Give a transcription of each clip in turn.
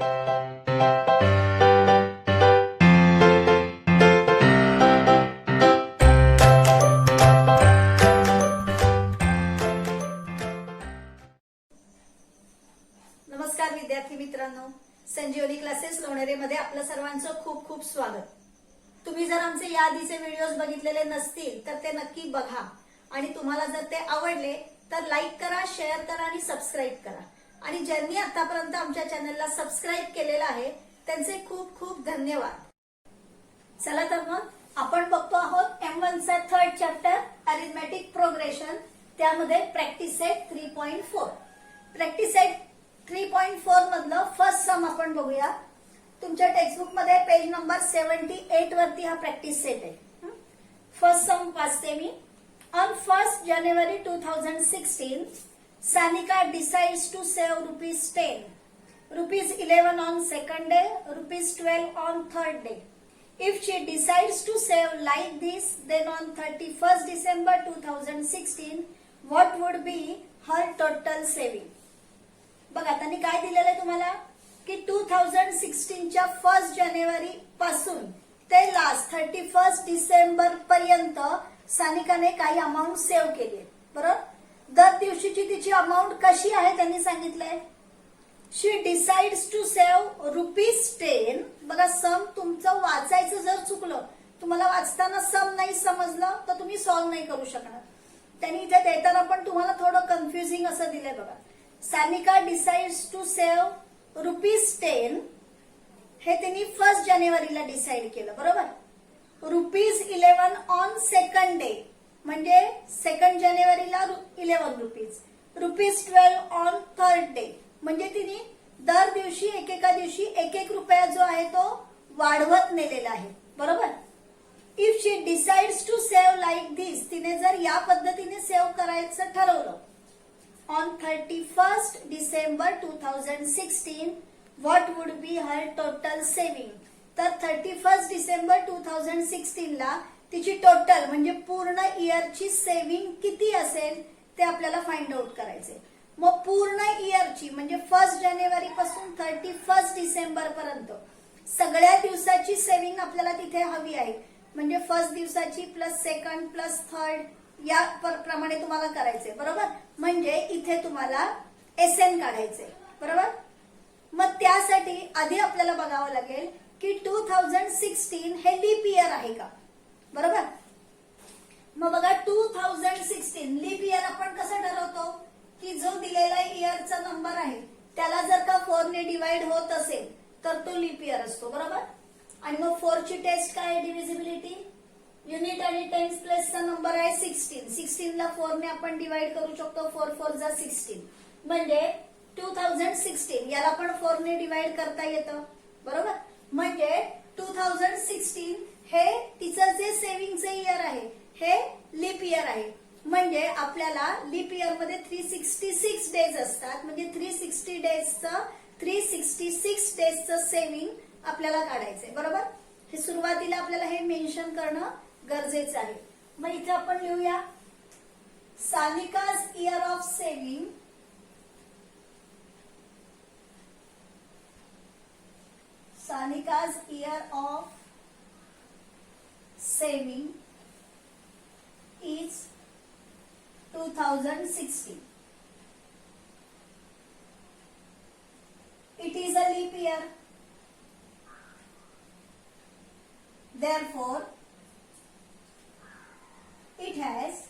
नमस्कार विद्यार्थी मित्रांनो, संजीवनी क्लासेस लोणेरे मध्ये आपलं सर्वांचं खूप खूप स्वागत. तुम्ही जर आमचे याआधीचे व्हिडिओज बघितलेले नसतील तर ते नक्की बघा आणि तुम्हाला जर ते आवडले तर लाईक करा, शेअर करा आणि सबस्क्राईब करा. आणि ज्यांनी आतापर्यंत आमच्या चॅनलला सबस्क्राईब केलेलं आहे त्यांचे खूप खूप धन्यवाद. चला तर मग आपण बघतो आहोत M1 चा थर्ड चॅप्टर अरिथमेटिक प्रोग्रेशन, त्यामध्ये प्रॅक्टिस सेट 3.4. प्रॅक्टिस सेट 3.4 मधलं फर्स्ट सम आपण बघूया. तुमच्या टेक्स्टबुक मध्ये पेज नंबर 78 वरती हा प्रॅक्टिस सेट आहे. फर्स्ट सम वाचते मी. On 1st January 2016, Sanika decides to save ₹10, ₹11 on second day, ₹12 on third day. If she decides to save like this, then on 31st December 2016, what would be her total saving? बघा त्यांनी काय दिलेलं आहे तुम्हाला की 2016च्या 1 जानेवारी पासून ते लास्ट 31 डिसेंबर पर्यंत सानिकाने काही अमाऊंट सेव्ह केली, बरोबर. दर दिवशीची तिची अमाऊंट कशी आहे त्यांनी सांगितलंय. शी डिसाइड्स टू सेव्ह ₹10. बघा, सम तुमचं वाचायचं जर चुकलं, तुम्हाला वाचताना सम नाही समजलं तर तुम्ही सॉल्व्ह नाही करू शकणार. त्यांनी इथे देताना पण तुम्हाला थोडं कन्फ्युजिंग असं दिलंय बघा. सानिका डिसाइड्स टू सेव्ह ₹10 हे त्यांनी 1 जानेवारीला डिसाइड केलं, बरोबर. ₹11 ऑन सेकंड डे म्हणजे 2 जानेवारीला 11 रुपीज. ₹12 ऑन थर्ड डे म्हणजे तिने दर दिवशी एकेका दिवशी एक रुपया जो आहे तो वाढवत नेलेला आहे, बरोबर. If she decides to save like this, तिने जर या पद्धतीने सेव्ह करायचं ठरवलं on 31st December 2016, what would be her total saving? तर 31st December 2016 ला तिची टोटल म्हणजे पूर्ण इयरची सेव्हिंग किती असेल ते आपल्याला फाइंड आउट करायचे. मग पूर्ण इयरची म्हणजे 1 जानेवारी पासून 31 डिसेंबर पर्यंत सगळ्या दिवसाची सेव्हिंग आपल्याला तिथे हवी आहे. म्हणजे फर्स्ट दिवसाची प्लस सेकंड प्लस थर्ड या प्रमाणे तुम्हाला करायचे, बरोबर. म्हणजे इथे तुम्हाला SN काढायचे, बरोबर. मग त्यासाठी आधी आपल्याला बघावं लागेल की 2016 हे लीप इयर आहे का, बरोबर. मग बघा 2016 लीप इयर आपण कसं ठरवतो की जो दिलेला इयरचा नंबर आहे त्याला जर का 4 ने डिवाइड होत असेल तर तो लीप इयर असतो, बरोबर. आणि मग 4 ची टेस्ट काय आहे, डिव्हिजिबिलिटी. युनिट आणि टेन्स प्लसचा नंबर आहे 16. 16 ला 4 ने आपण डिवाइड करू शकतो. 4 4 जा 16 म्हणजे 2016 याला पण 4 ने डिवाइड करता येतं, बरोबर. म्हणजे 2016 हे तिचं जे सेव्हिंगचं इयर आहे हे लीप इयर आहे. म्हणजे आपल्याला लीप इयर मध्ये 366 डेज असतात. म्हणजे 366 डेजचं सेव्हिंग आपल्याला काढायचंय, बरोबर. हे सुरुवातीला आपल्याला हे मेन्शन करणं गरजेचं आहे. मग इथे आपण लिहूया Sanika's year of saving. Sanika's year of saving is 2016. It is a leap year. Therefore, it has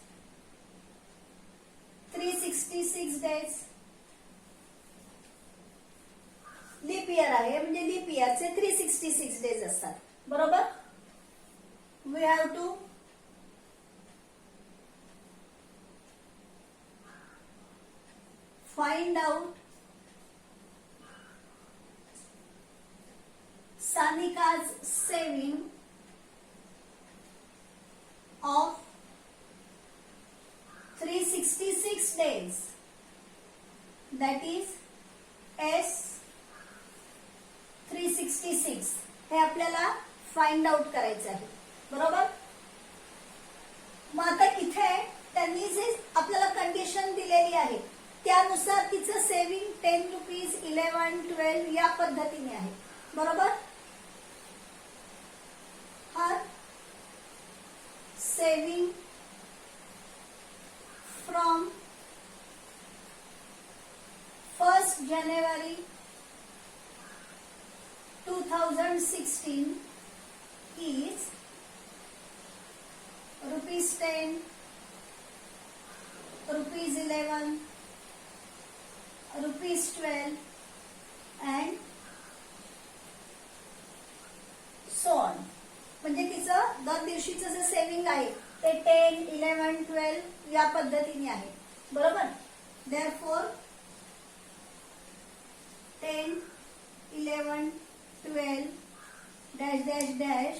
366 days. Leap year आहे म्हणजे लीप इयरचे 366 डेज असतात, बरोबर. We have to find out Sanika's saving of 366 days, that is S 366 हे आपल्याला find out करायचं आहे, बरोबर. मग आता इथे त्यांनी जे आपल्याला कंडिशन दिलेली आहे त्यानुसार तिचं सेव्हिंग 10 रुपीज 11 12 या पद्धतीने आहे. बरोबर. हर saving from 1st January 2016 is ₹10, ₹11, ₹12 and so on. म्हणजे तिचं दर दिवशीचं जे सेव्हिंग आहे ते 10, 11, 12 या पद्धतीने आहे. बरोबर. Therefore 10, 11, 12 dash dash dash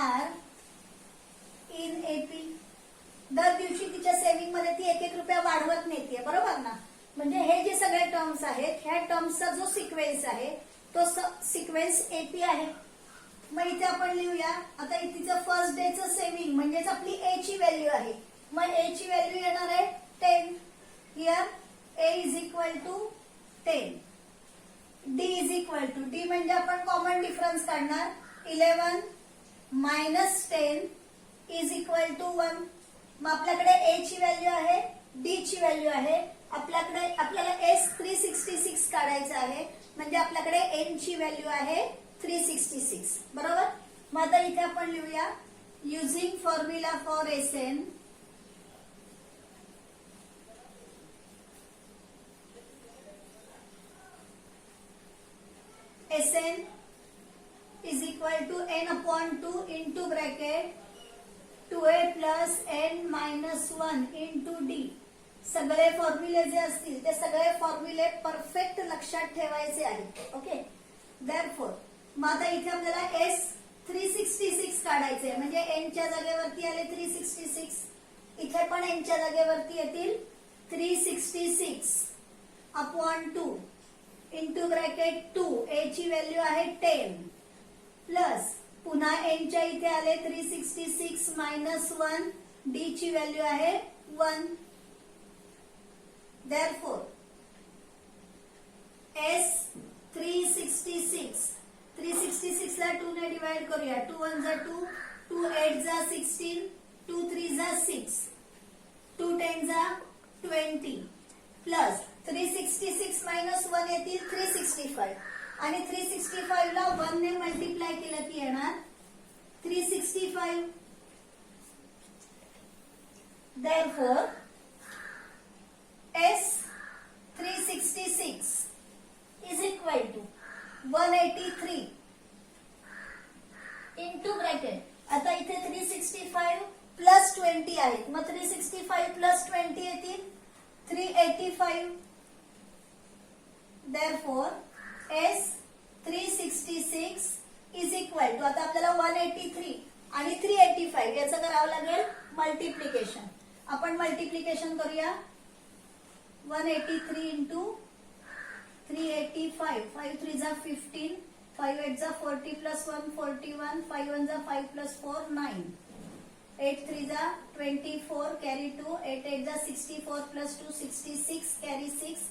are in AP. दर दिवशी तिच्या सेव्हिंग मध्ये ती 1-1 रुपया वाढवत नेते. बरोबर ना. म्हणजे हे जे सगळे टर्म्स आहेत ह्या टर्म्सचा जो सिक्वेन्स आहे तो सिक्वेन्स एपी आहे. मग इथे आपण लिहूया. आता तिचं फर्स्ट डेचं सेव्हिंग म्हणजेच आपली ए ची व्हॅल्यू आहे. मग ए ची व्हॅल्यू येणार आहे 10. Here A is equal to 10. D is equal to, D म्हणजे आपण कॉमन डिफरन्स काढणार. 11 मायनस 10 इज इक्वल टू 1. मग आपल्याकडे ए ची व्हॅल्यू आहे, डी ची व्हॅल्यू आहे. आपल्याला एस 366 काढायचं आहे. म्हणजे आपल्याकडे एन ची व्हॅल्यू आहे 366. बरोबर. मग आता इथे आपण लिहूया using formula for S N. Sn is equal to n upon 2 into bracket 2a plus n minus 1 into d. सगळे फॉर्म्युले जे असतील ते सगळे फॉर्म्युले परफेक्ट लक्षात ठेवायचे आहेत. ओके. Therefore मग आता इथे आपल्याला s 366 काढायचे म्हणजे n च्या जागेवरती आले 366. इथे पण n च्या जागेवरती येतील 366 अपॉन 2 इंटू ब्रॅकेट 2. ए ची व्हॅल्यू आहे 10 प्लस पुन्हा एन च्या इथे आले 366 मायनस 1. डी ची व्हॅल्यू आहे 1. Therefore S 366 ला 2 ने डिवाइड करूया. 2 1 जा 2, 2 8 जा 16, 2 3 जा 6, 2 10 जा 20 प्लस 366 मायनस 1 येतील 365 आणि 365 ला 1 ने मल्टिप्लाय केलं की येणार 365. Therefore S 366 is equal to 183 into bracket. आता इथे 365 प्लस 20 आहेत. मग 365 प्लस 20 येतील 385. Therefore S 366 is equal to, आता आपल्याला 183 आणि 385 याचं करावं लागेल मल्टिप्लिकेशन. आपण मल्टिप्लिकेशन करूया. 183 into 385, 5 3 जा 15, 5 8 जा 40 plus 1 41, 5 1 जा 5 plus 4 9, 8 3 जा 24 carry 2, 8 8 जा 64 plus 2 66 carry 6,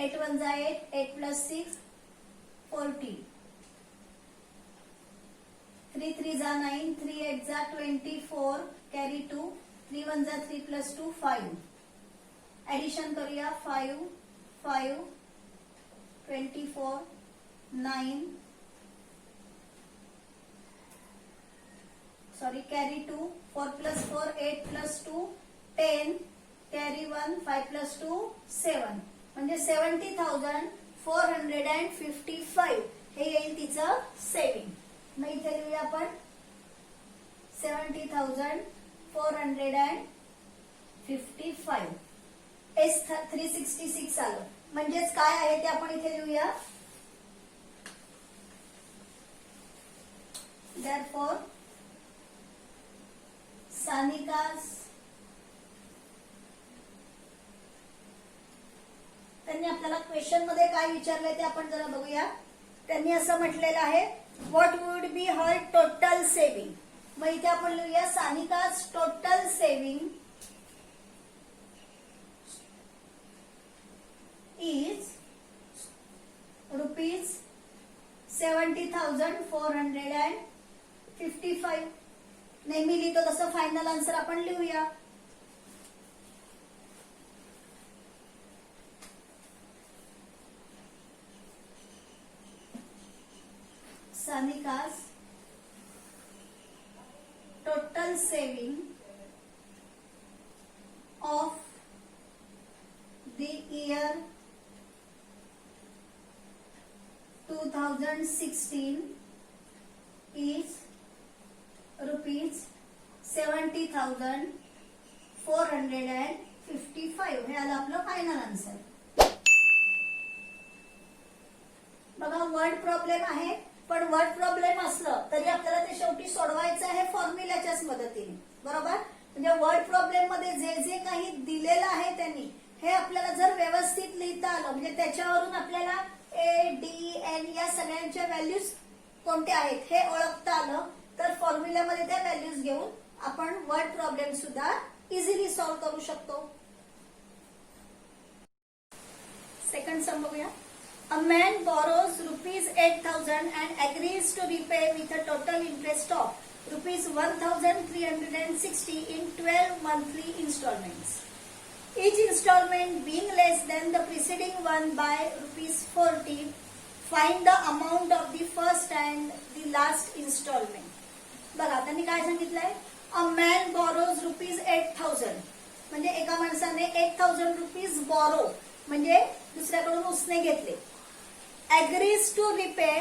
8 1 जा 8, 8 plus 6 40, 3 3 जा 9, 3 8 जा 24 carry 2, 3 1 जा 3 plus 2 5. एडिशन करूया. 5 5 24 9 sorry carry 2, 4 plus 4 8 plus 2 10 carry 1 5 plus 2 7 म्हणजे 70,455 हे येईल तिचं सेव्हिंग. मग इथे लिहूया आपण 70,455. S 366 आलं. म्हणजेच काय आहे ते आपण इथे लिहूया. Therefore सानिकास त्यांनी आपल्याला क्वेश्चन मध्ये काय विचारलंय ते आपण जरा बघूया. त्यांनी असं म्हटलेलं आहे what would be her total saving. मग इथे आपण लिहूया सानिकास टोटल सेव्हिंग is rupees 70,455. नेहमी लिहितो तसं फायनल आन्सर आपण लिहूया. Sanika's total saving of the year 2016 is rupees 70,455. हे आलं आपलं फायनल आन्सर. बघा वर्ड प्रॉब्लेम आहे, पण वर्ड प्रॉब्लेम असलं तरी आपल्याला ते शेवटी सोडवायचं आहे फॉर्म्युल्याच्याच मदतीने. बरोबर, म्हणजे वर्ड प्रॉब्लेम मध्ये जे जे काही दिलेलं आहे त्यांनी हे आपल्याला जर व्यवस्थित लिहिता आलं, म्हणजे त्याच्यावरून आपल्याला ए डी एन या सगळ्यांच्या व्हॅल्यूज कोणत्या आहेत हे ओळखता आलं, तर फॉर्म्युल्यामध्ये त्या व्हॅल्यूज घेऊन आपण वर्ड प्रॉब्लेम सुद्धा इझिली सॉल्व्ह करू शकतो. सेकंड सम बघूया. A man borrows rupees 8,000 and agrees to repay with a total interest of rupees 1,360 in 12 monthly installments. Each installment being less than the preceding one by rupees 40. Find the amount of the first and the last installment. बघा त्यांनी काय सांगितलंय. A man borrows rupees 8,000 म्हणजे एका माणसाने 8,000 rupees borrow म्हणजे दुसऱ्याकडून उसने घेतले. agrees to repay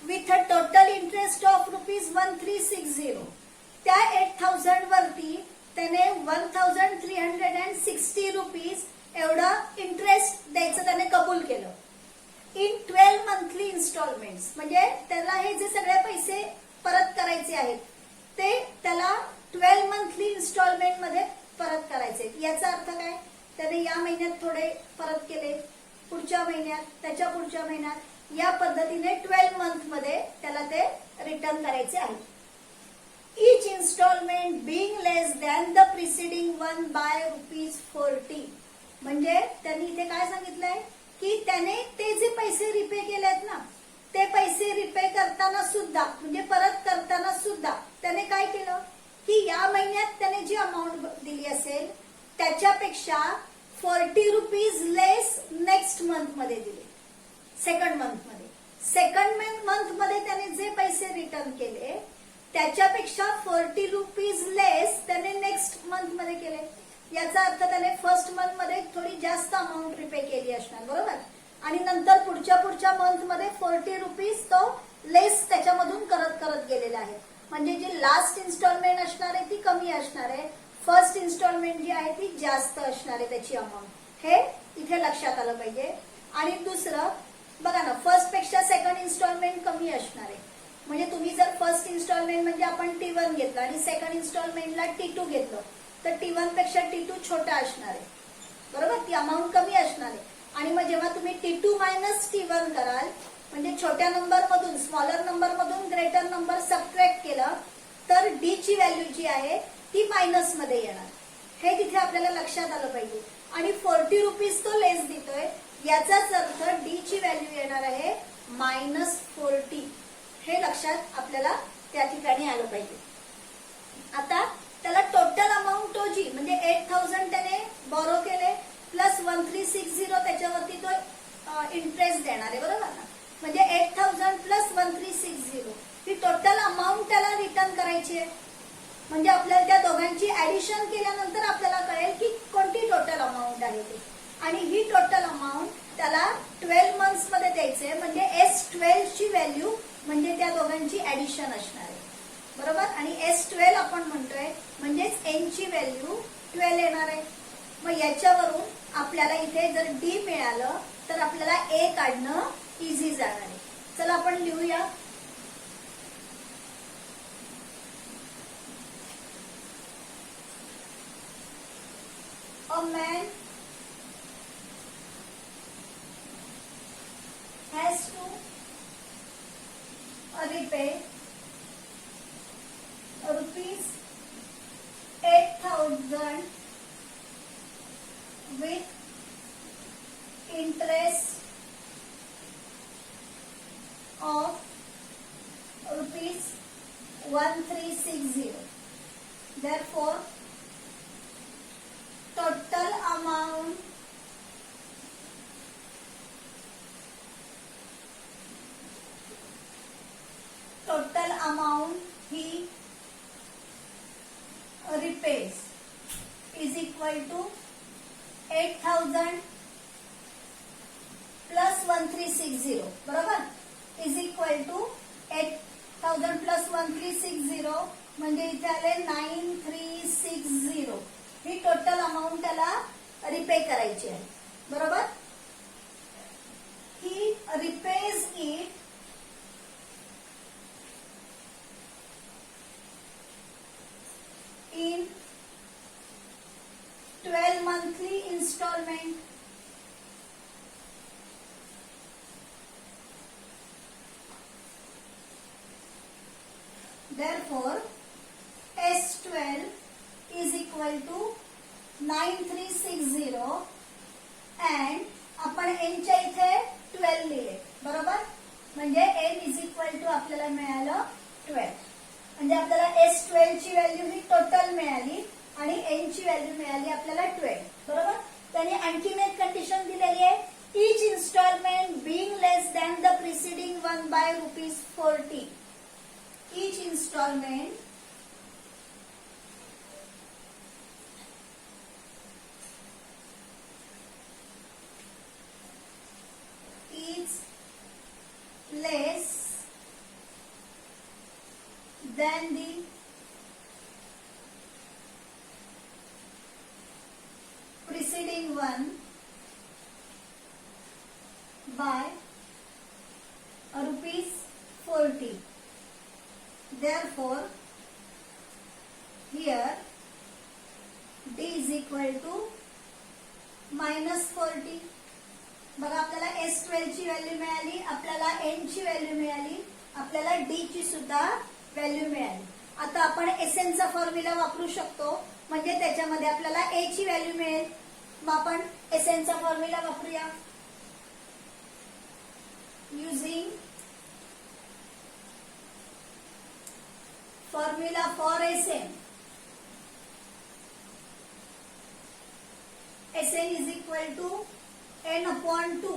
with a total interest of rupees 1,360. त्या 8,000 वरती त्याने 1,360 रुपीज एवढा इंटरेस्ट द्यायचं त्याने कबूल केलं. इन 12 मंथली इन्स्टॉलमेंट्स म्हणजे त्याला हे जे सगळे पैसे परत करायचे आहेत ते त्याला 12 मंथली इन्स्टॉलमेंट मध्ये परत करायचे. याचा अर्थ काय, त्याने या महिन्यात थोडे परत केले, पुढच्या महिन्यात, त्याच्या पुढच्या महिन्यात, या पद्धतीने 12 मंथ मध्ये त्याला ते रिटर्न करायचे आहे. Each installment being less than the preceding one by rupees 40. म्हणजे त्यांनी इथे काय सांगितलंय की त्याने ते जे पैसे रिपे केलेत ना, ते पैसे रिपे करताना सुद्धा म्हणजे परत करताना सुद्धा त्याने काय केलं की या महिन्यात त्याने जी अमाऊंट दिली असेल त्याच्यापेक्षा 40 रुपीज लेस नेक्स्ट मंथ मध्ये दिले. सेकंड मंथ मध्ये त्याने जे पैसे रिटर्न केले त्याच्यापेक्षा 40 रुपीज लेस त्याने नेक्स्ट मंथ मध्ये केले. याचा अर्थ त्याने फर्स्ट मंथ मध्ये थोडी जास्त अमाऊंट रिपे केली असणार. बरोबर, आणि नंतर पुढच्या मंथ मध्ये 40 रुपीज तो लेस त्याच्यामधून करत गेलेला आहे. म्हणजे जी लास्ट इन्स्टॉलमेंट असणार आहे ती कमी असणार आहे, फर्स्ट इन्स्टॉलमेंट जी आहे ती जास्त असणार आहे त्याची अमाऊंट. हे इथे लक्षात आलं पाहिजे. आणि दुसरं बघा ना, फर्स्ट पेक्षा सेकंड इन्स्टॉलमेंट कमी असणार आहे. म्हणजे तुम्ही जर फर्स्ट इन्स्टॉलमेंट म्हणजे आपण T1 घेतलं आणि सेकंड इन्स्टॉलमेंटला T2 घेतलं तर T1 पेक्षा T2 छोटा असणार आहे. बरोबर, ती अमाऊंट कमी असणार आहे. आणि मग जेव्हा तुम्ही T2 मायनस T1 कराल म्हणजे छोट्या नंबर मधून स्मॉलर नंबर मधून ग्रेटर नंबर सबट्रॅक्ट केलं तर डी ची व्हॅल्यू जी आहे ती मायनस मध्ये येणार. हे तिथे आपल्याला लक्षात आलं पाहिजे. आणि 40 रुपीज तो लेस देतोय याचाच अर्थ डी ची व्हॅल्यू येणार आहे -40. हे लक्षात आपल्याला त्या ठिकाणी आलं पाहिजे. आता त्याला टोटल अमाऊंट तो जी म्हणजे 8,000 त्याने बॉरो केले प्लस 1,360 त्याच्यावरती तो इंटरेस्ट देणार आहे. बरोबर ना, म्हणजे 8,000 प्लस 1,360 ही टोटल अमाऊंट त्याला रिटर्न करायची आहे. म्हणजे आपल्याला त्या दोघांची ऍडिशन केल्यानंतर आपल्याला कळेल की कोणती टोटल अमाऊंट आहे ती. आणि ही टोटल अमाऊंट त्याला 12 मंथ्स मध्ये द्यायचे म्हणजे S12 ची व्हॅल्यू म्हणजे त्या दोघांची ऍडिशन असणार आहे. बरोबर, आणि S12 आपण म्हणतोय म्हणजेच N ची व्हॅल्यू 12 येणार आहे. मग याच्यावरून आपल्याला इथे जर D मिळालं तर आपल्याला A काढणं इझी जाणार आहे. चला आपण लिहूया. A man has to repay rupees 8,000 with interest of rupees 1360. Therefore, total amount he repays is equal to 8,000 plus 1360. बरोबर, इज इक्वल टू 8,000 प्लस 1360 म्हणजे इथे आले 9360. ही टोटल अमाऊंट त्याला रिपे करायची आहे. बरोबर, ही रिपेज it in 12 monthly installment. Therefore, S12 is equal to 9360 and आपण n च्या इथे 12 लिहिले. बरोबर, म्हणजे n इज इक्वल टू आपल्याला मिळालं 12. म्हणजे आपल्याला S12 ची व्हॅल्यू ही टोटल मिळाली आणि n ची व्हॅल्यू मिळाली आपल्याला 12. बरोबर, त्याने आणखीन एक कंडिशन दिलेली आहे, each installment being less than the preceding one by ₹40. Each installment is less than the preceding one by ₹40. Therefore, here D is equal to -40. बघा, आपल्याला S12 ची व्हॅल्यू मिळाली, आपल्याला n ची व्हॅल्यू मिळाली, आपल्याला D ची सुद्धा व्हॅल्यू मिळाली. आता आपण SN चा फॉर्म्युला वापरू शकतो, म्हणजे त्याच्यामध्ये आपल्याला A ची व्हॅल्यू मिळेल. मग आपण SN चा फॉर्म्युला वापरूया. Using formula for SN. SN is equal to n upon 2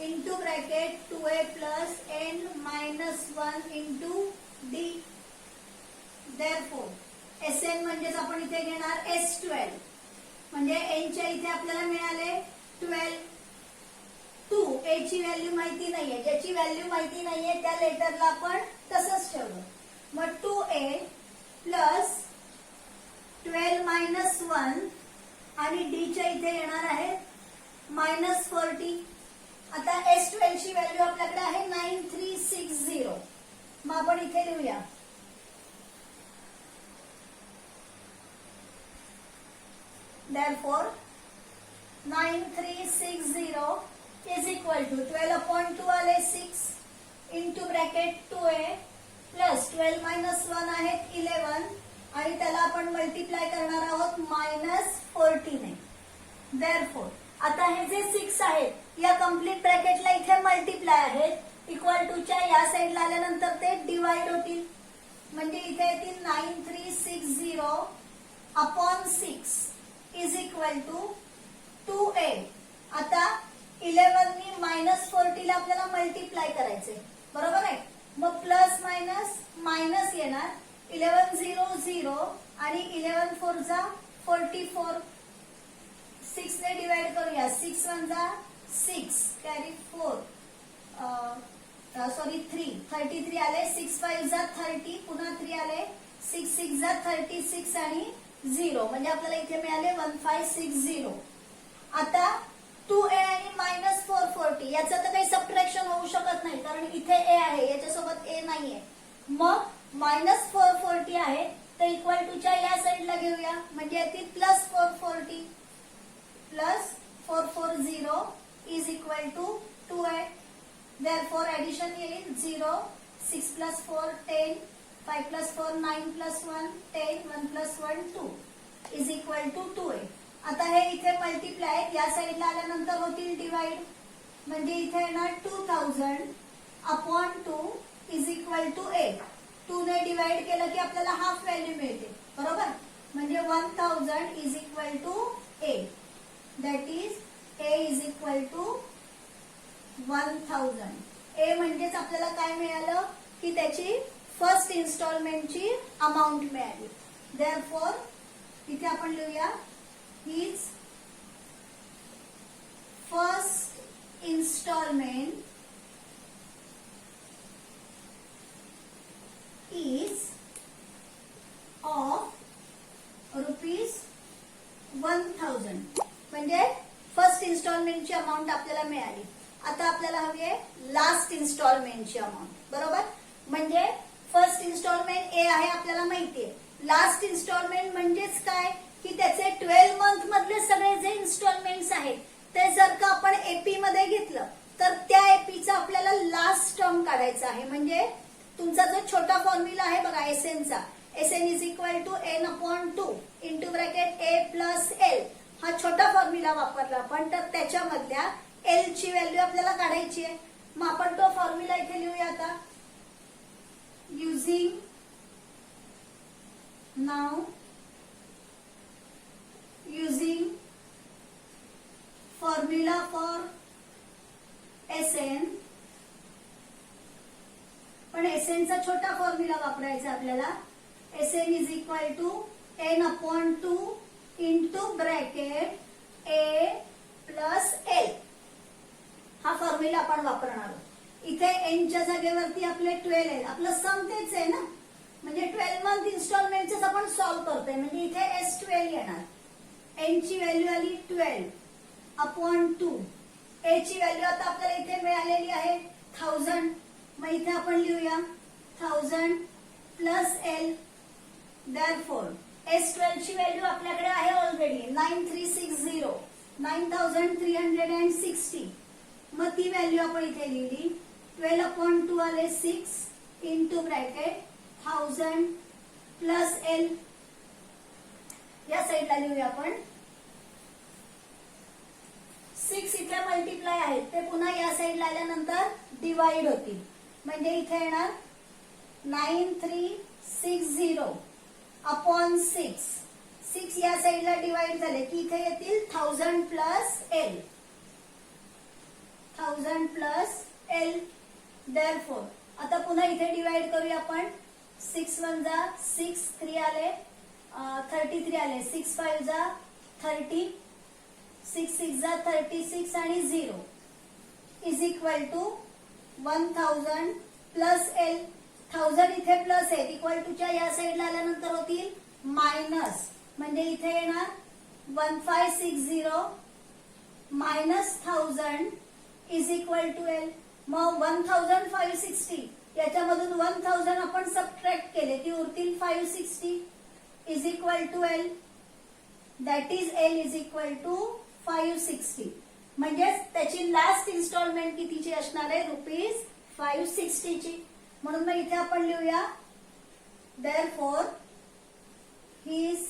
into bracket 2a plus n minus 1 into d. Therefore, SN म्हणजेच आपण इथे घेणार S12 म्हणजे n च्या इथे आपल्याला मिळाले 12. 2 a ची व्हॅल्यू माहिती नाहीये, ज्याची व्हॅल्यू माहिती नाहीये त्या लेटरला आपण तसंच ठेवलं. मग 2a प्लस 12 मायनस 1 आणि d च्या इथे येणार आहे -40. आता S12 ची व्हॅल्यू आपल्याकडे आहे 9360. मग आपण इथे लिहूया therefore 9360 is equal to 12/2 आले 6 into bracket 2a plus 12 minus 1 आहेत 11 आणि त्याला आपण मल्टिप्लाय करणार आहोत -40 ने. Therefore, आता हे जे 6 आहेत या कंप्लीट ब्रॅकेटला इथे मल्टिप्लाय आहेत, इक्वल टू च्या या साइडला आल्यानंतर ते डिवाइड होतील, म्हणजे इथे येतील 9360 upon 6 is equal to 2a. आता 11 नी -40 ला आपल्याला मल्टिप्लाय करायचे. बरोबर आहे, मग प्लस मायनस मायनस येणार. 11 0 0 आणि 11 4 जा 44. 6 ने डिवाइड करूया. 6 1 जा 6 कॅरी 4 सॉरी 3 33 आले. 6 5 जा 30 पुन्हा 3 आले. 6 6 जा 36 आणि 0 म्हणजे आपल्याला इथे मिळाले 1560. आता 2a आणि -440 याचं तर काही सबट्रॅक्शन होऊ शकत नाही, कारण इथे a आहे, याच्यासोबत a नाहीये. मग -440 आहे, तर इक्वल टू च्या या साइडला घेऊया, म्हणजे येतील +440 plus 440 is equal to 2a. Therefore, addition येईल 0 6 + 4 10 5 + 4 9 + 1 10 1 + 1 2 इज इक्वल टू 2a. आता हे इथे मल्टिप्लाय या साईडला आल्यानंतर होतील डिवाइड, म्हणजे इथे येणार 2000 अपॉन 2 इज इक्वल टू 8. 2 ने डिवाइड केलं की आपल्याला हाफ व्हॅल्यू मिळते, बरोबर. म्हणजे 1000 is equal to 8. That is A is equal to 1000. A म्हणजेच आपल्याला काय मिळालं की त्याची फर्स्ट इन्स्टॉलमेंटची अमाऊंट मिळाली. देअरफॉर इथे आपण लिहूया his first instalment is of ₹1000. म्हणजे फर्स्ट इन्स्टॉलमेंटची अमाऊंट आपल्याला मिळाली. आता आपल्याला हवी आहे लास्ट इन्स्टॉलमेंटची अमाऊंट, बरोबर. म्हणजे फर्स्ट इन्स्टॉलमेंट ए आहे आपल्याला माहितीये. लास्ट इन्स्टॉलमेंट म्हणजेच काय की त्याचे 12 मंथ मधले सगळे जे इन्स्टॉलमेंट्स आहेत ते जर का आपण एपी मध्ये घेतलं तर त्या एपीचा आपल्याला लास्ट टर्म काढायचा आहे. म्हणजे तुमचा जो छोटा फॉर्म्युला आहे बघा एसएनचा, SN is equal to N upon 2 into bracket A plus L, हा छोटा फॉर्म्युला वापरला आपण, तर त्याच्यामधल्या एल ची व्हॅल्यू आपल्याला काढायची आहे. मग आपण तो फॉर्म्युला इथे लिहूया आता. Using now using formula for SN, पण एसएनचा छोटा फॉर्म्युला वापरायचा आपल्याला. SN is equal to N upon 2 into bracket A plus L, हा फॉर्म्युला आपण वापरणार आहोत. इथे एनच्या जागेवरती आपले 12 आहे, आपलं सम तेच आहे ना, म्हणजे 12 मंथ इन्स्टॉलमेंटच आपण सॉल्व्ह करतोय. म्हणजे इथे S12 येणार. एन ची व्हॅल्यू आली 12 अपॉन 2. ए ची व्हॅल्यू आता आपल्याला इथे मिळालेली आहे 1000. मग इथे आपण लिहूया 1000 प्लस एल. देअरफॉर S12 ची व्हॅल्यू आपल्याकडे आहे ऑलरेडी 9360, 9360. मग ती व्हॅल्यू आपण इथे लिहिली. 12 अपॉन 2 आले 6 इंटू ब्रॅकेट 1000 प्लस एल. या साईडला लिहूया आपण. 6 इथे मल्टिप्लाय आहेत ते पुन्हा या साईडला आल्यानंतर डिवाइड होतील. म्हणजे इथे येणार 9360 अपॉन 6. 6 या साईडला डिवाइड झाले की इथे येतील 1000 plus L. 1000 plus L. Therefore आता पुन्हा इथे डिवाइड करूया आपण. 6 1 जा 6, 3 आले 33 आले, 6 5 जा 30, 6 6 जा 36 आणि 0 is equal to 1000 plus L. 1000 इथे प्लस आहे, इक्वल टू च्या या साईडला आल्यानंतर होतील मायनस. म्हणजे इथे येणार 1560 minus 1000 is equal to L. मग 1560 याच्यामधून 1000 आपण सबट्रॅक्ट केले की उरतील 560 is equal to L. That is L is equal to 560. म्हणजेच त्याची लास्ट इन्स्टॉलमेंट कितीची असणार आहे ₹560 ची. म्हणून मग इथे आपण लिहूया therefore his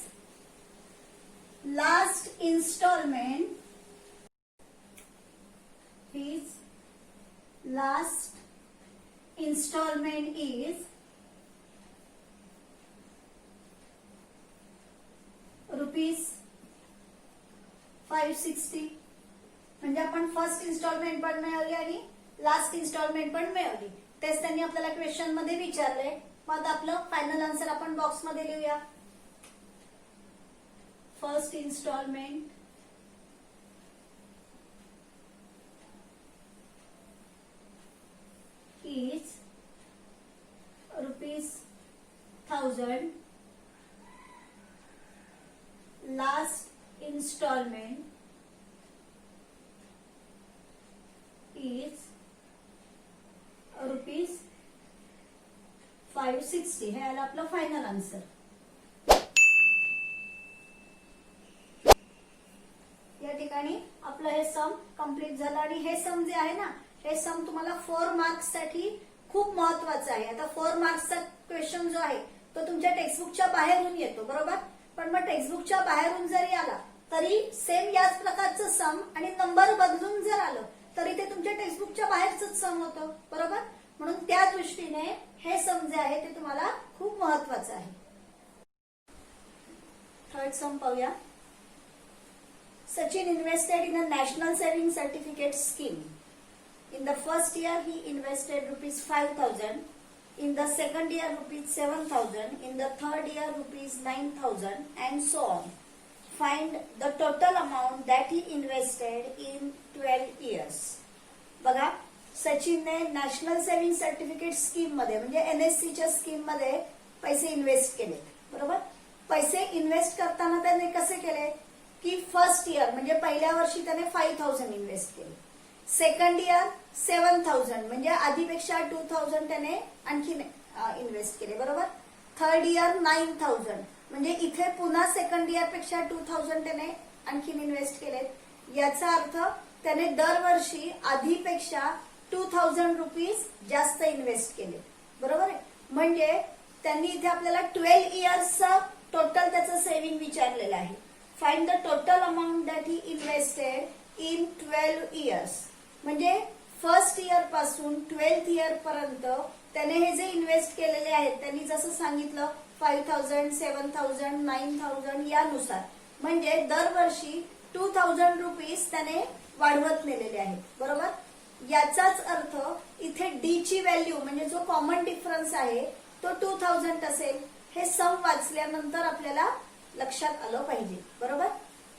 last instalment is ₹560. म्हणजे आपण फर्स्ट इन्स्टॉलमेंट पण मिळवली आणि लास्ट इन्स्टॉलमेंट पण मिळवली. तेच त्यांनी आपल्याला क्वेश्चन मध्ये विचारलंय. मग आपलं फायनल आन्सर आपण बॉक्स मध्ये लिहूया. First instalment is ₹1000. Last installment is ₹560. हे आलं आपलं फायनल आन्सर. या ठिकाणी आपलं हे सम कंप्लीट झालं. आणि हे सम जे आहे ना, हे सम तुम्हाला 4 मार्क्स साठी खूप महत्वाचं आहे. आता 4 मार्क्सचा क्वेश्चन जो आहे तो तुमच्या टेक्स्टबुकच्या बाहेरून येतो, बरोबर. पण मग टेक्स्टबुकच्या बाहेरून जरी आला तरी सेम याच प्रकारचं सम आणि नंबर बदलून जर आलं तरी ते तुमच्या टेक्स्टबुकच्या बाहेरच सम होतं, बरोबर. म्हणून त्या दृष्टीने हे सम जे आहे ते तुम्हाला खूप महत्वाचं आहे. थर्ड सम पाहूया. Sachin invested in a national saving certificate scheme. In the first year he invested rupees 5,000. In the second year rupees 7,000. In the third year rupees 9,000 and so on. Find the total amount that he invested in 12 years. बघा, सचिनने national saving certificate scheme मध्ये म्हणजे NSC च्या scheme मध्ये पैसे invest केले, बरोबर. पैसे इन्व्हेस्ट करताना त्याने कसे केले की फर्स्ट इयर म्हणजे पहिल्या वर्षी त्याने 5,000 इन्व्हेस्ट केले, सेकंड इयर 7,000 म्हणजे आधीपेक्षा 2,000 त्याने आणखी इन्व्हेस्ट केले, बरोबर. थर्ड इयर 9,000 म्हणजे इथे पुन्हा सेकंड इयर पेक्षा 2,000 त्याने आणखीन इन्व्हेस्ट केले. याचा अर्थ त्याने दरवर्षी आधीपेक्षा 2,000 रुपीज जास्त इन्व्हेस्ट केले, बरोबर आहे. म्हणजे त्यांनी इथे आपल्याला 12 इयर्सचं टोटल त्याचं सेव्हिंग विचारलेलं आहे. Find the total amount that he invested in 12 years. म्हणजे फर्स्ट इयर पासून 12th इयर पर्यंत त्याने हे जे इन्व्हेस्ट केलेले आहेत त्यांनी जसं सांगितलं 5,000, 7,000, 9,000 यानुसार म्हणजे दरवर्षी 2,000 रुपीज त्याने वाढवत नेलेले आहेत, बरोबर. याचाच अर्थ इथे डी ची व्हॅल्यू म्हणजे जो कॉमन डिफरन्स आहे तो 2,000 असेल. हे सम वाचल्यानंतर आपल्याला लक्षात आलं पाहिजे, बरोबर.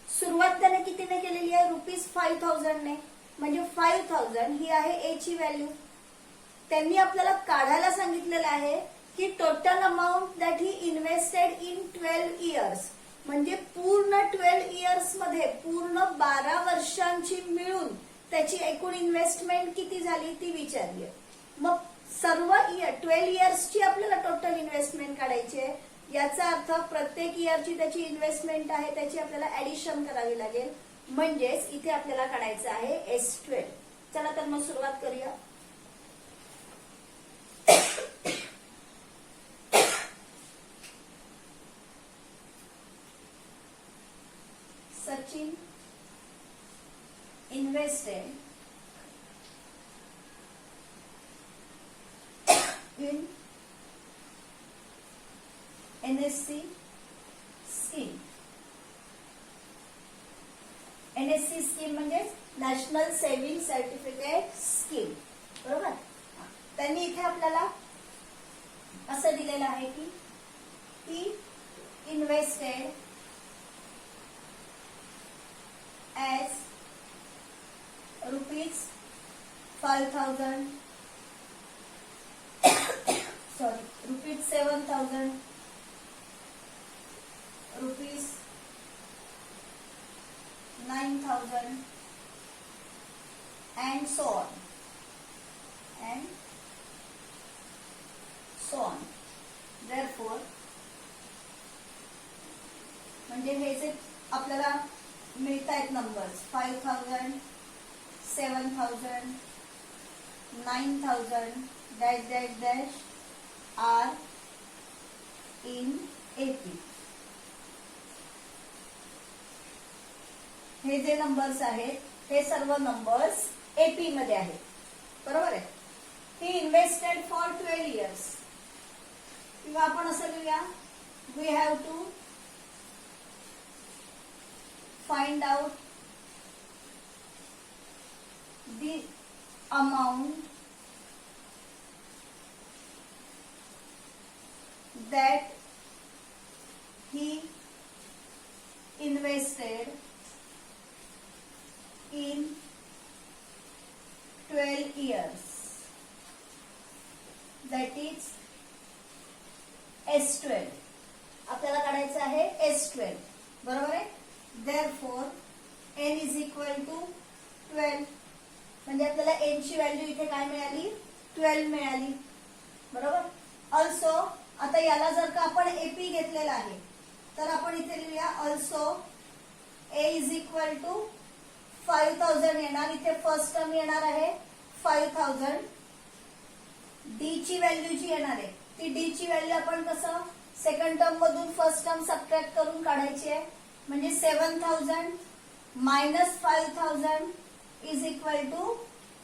सुरुवात त्याने कितीने केलेली आहे रुपीज 5,000 ने म्हणजे 5,000 ही आहे ए ची व्हॅल्यू. त्यांनी आपल्याला काढायला सांगितलेलं आहे की total amount that he invested in 12 years म्हणजे पूर्ण 12 इयर्स मध्ये पूर्ण 12 वर्षांची मिळून त्याची एकूण इन्व्हेस्टमेंट किती झाली ती विचारली. मग सर्व 12 इयर्सची आपल्याला टोटल इन्व्हेस्टमेंट काढायची आहे. याचा अर्थ प्रत्येक इयरची त्याची इन्व्हेस्टमेंट आहे त्याची आपल्याला ऍडिशन करावी लागेल. म्हणजेच इथे आपल्याला काढायचं आहे S12. चला तर मग सुरुवात करूया. Sachin invested in NSC scheme. NSC scheme म्हणजे नॅशनल सेव्हिंग सर्टिफिकेट स्कीम, बरोबर. त्यांनी इथे आपल्याला असं दिलेलं आहे की ही invested as rupees 5,000 sorry rupees 7,000 rupees 9,000 and so on therefore म्हणजे हे जे आपल्याला मिळत आहेत numbers 5,000, 7,000, 9,000 dash dash dash are in AP. हे जे नंबर्स आहेत हे सर्व नंबर्स AP मध्ये आहेत, बरोबर आहे. ही इन्व्हेस्टेड फॉर 12 इयर्स किंवा आपण असं लिहूया we have to find out the amount that he invested in 12 years. That is S12. आपल्याला काढायचं आहे S12, बरोबर आहे. Therefore, n is equal to 12. म्हणजे आपल्याला n ची व्हॅल्यू इथे काय मिळाली 12 मिळाली, बरोबर. ऑल्सो आता याला जर का आपण AP घेतलेला आहे तर आपण इथे लिहूया also A is equal to 5,000 येणार. इथे फर्स्ट टर्म येणार आहे 5,000. D ची व्हॅल्यू जी येणार आहे ती D ची व्हॅल्यू आपण कसं सेकंड टर्म मधून फर्स्ट टर्म सबट्रॅक्ट करून काढायची आहे. म्हणजे 7000 मायनस 5000 इज इक्वल टू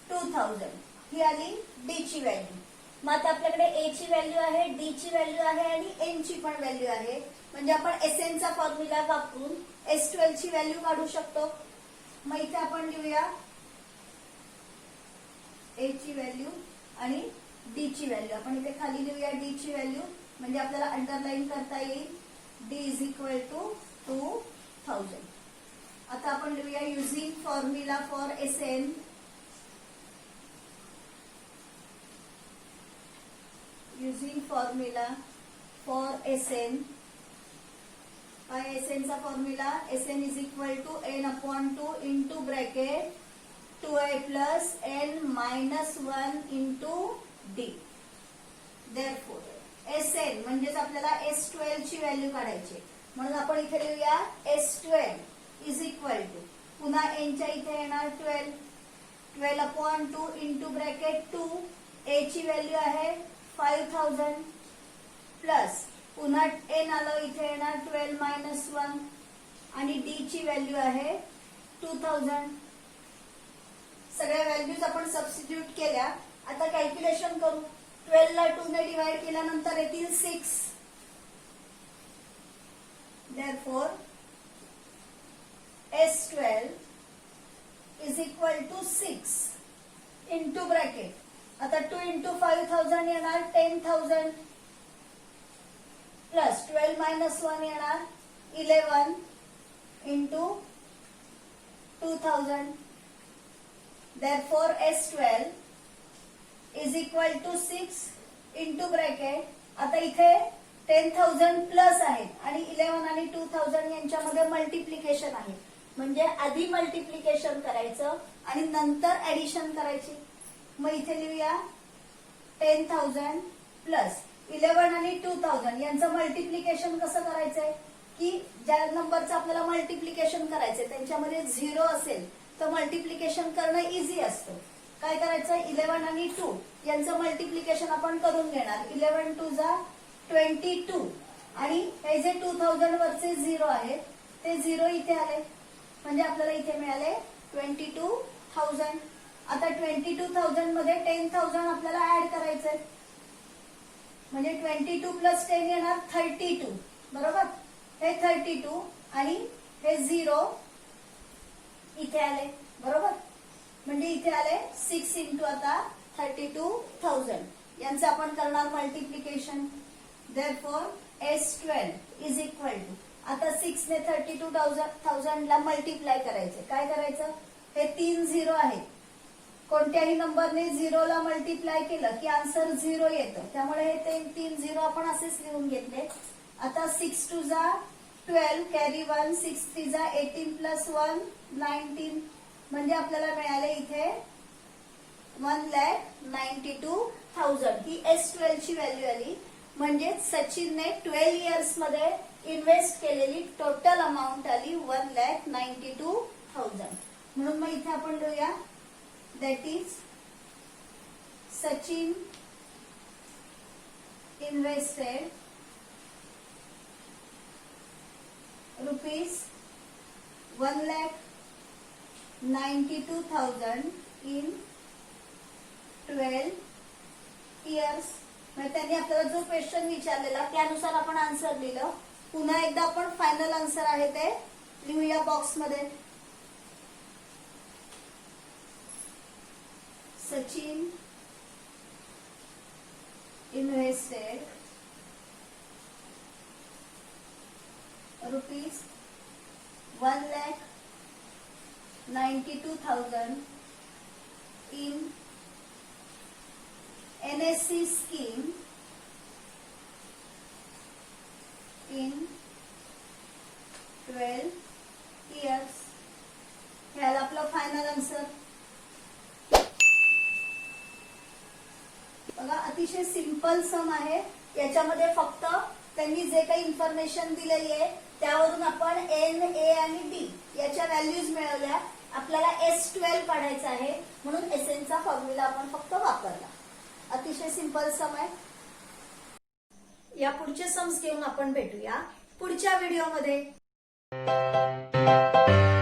2000. ही आली डी ची व्हॅल्यू. मग आता आपल्याकडे ए ची व्हॅल्यू आहे, डी ची व्हॅल्यू आहे आणि एन ची पण व्हॅल्यू आहे. म्हणजे आपण एस एन चा फॉर्म्युला वापरून S12 ची व्हॅल्यू काढू शकतो. मग इथे आपण लिहूया ए ची व्हॅल्यू आणि डी ची व्हॅल्यू. आपण इथे खाली लिहूया डी ची व्हॅल्यू, म्हणजे आपल्याला अंडरलाईन करता येईल डी इज इक्वल टू 2000. आता आपण लिहूया using formula for S N. Using formula for S N. काय एस एन चा formula? S N is equal to N upon 2 into bracket 2a plus N minus 1 into D. Therefore S N म्हणजेच आपल्याला S12 ची value काढायची, म्हणून आपण इथे लिहूया S12 इज इक्वल टू, पुन्हा एन च्या इथे येणार 12 अपॉन 2 इंटू ब्रॅकेट 2. ए ची व्हॅल्यू आहे 5000 प्लस पुन्हा एन आलं, इथे येणार 12 मायनस 1 आणि डी ची व्हॅल्यू आहे 2000. सगळ्या व्हॅल्यूज आपण सबस्टिट्यूट केल्या. आता कॅल्क्युलेशन करू. 12 ला 2 ने डिवाइड केल्यानंतर येतील 6. Therefore S12 is equal to 6 into bracket. आता 2 इंटू 5000 येणार 10,000 प्लस 12 मायनस 1 येणार 11 into 2000. Therefore S12 is equal to 6 into bracket. आता इथे 10,000 प्लस आहेत आणि 11 आणि 2000 यांच्यामध्ये मल्टिप्लिकेशन आहे, म्हणजे आधी मल्टिप्लिकेशन करायचं आणि नंतर ऍडिशन करायची. मग इथे लिहूया 10,000 प्लस 11 आणि 2000 यांचं मल्टिप्लिकेशन कसं करायचंय की ज्या नंबरचं आपल्याला मल्टिप्लिकेशन करायचंय त्यांच्यामध्ये 0 असेल तर मल्टिप्लिकेशन करणं इझी असतं. काय करायचं? 11 आणि 2 यांचं मल्टिप्लिकेशन आपण करून घेणार. 11 2 जा 22 आणि हे जे 2000 वरचे 0 आहेत ते 0 इथे आले, म्हणजे आपल्याला इथे मिळाले 22,000. आता 22,000 मध्ये 10,000 आपल्याला ऍड करायचंय, म्हणजे 22 प्लस 10 येणार 32. बरोबर? हे 32 आणि हे 0 इथे आले. बरोबर? म्हणजे इथे आले 6 इंटू आता 32,000 यांचं आपण करणार multiplication. Therefore S12 is equal to, आता 6 ने 32,000 ला मल्टिप्लाय करायचे. काय करायचं? हे 3 0 आहेत. कोणत्याही नंबरने 0 ला मल्टिप्लाय केलं की आन्सर 0 येतं, त्यामुळे हे 3 0 आपण असेच लिहून घेतले. आता 6 2 जा 12 कॅरी 1, 6 3 जा 18 प्लस 1 19, म्हणजे आपल्याला मिळाले इथे 1,92,000. ही S12 ची व्हॅल्यू आली. म्हणजे सचिनने 12 इयर्स मध्ये इन्व्हेस्ट केलेली टोटल अमाऊंट आली 1,92,000. म्हणून मग इथे आपण लिहूया that is Sachin invested rupees 1,92,000 in 12 years. त्यांनी आपल्याला जो क्वेश्चन विचारलेला त्यानुसार आपण आन्सर लिहिलं. पुन्हा एकदा आपण फायनल आन्सर आहे ते लिहूया बॉक्स मध्ये. Sachin invested rupees 1,92,000 in NSC scheme in 12 years. हे आलं आपलं फायनल आन्सर. बघा, अतिशय सिंपल सम आहे. याच्यामध्ये फक्त त्यांनी जे काही इन्फॉर्मेशन दिलेली आहे त्यावरून आपण एन, ए आणि डी याच्या व्हॅल्यूज मिळवल्या. आपल्याला S12 काढायचा आहे म्हणून SN चा फॉर्म्युला आपण फक्त वापरला. अतिशय सिंपल सम आहे. या पुढचे सम्स घेऊन आपण भेटूया पुढच्या व्हिडिओमध्ये. आहे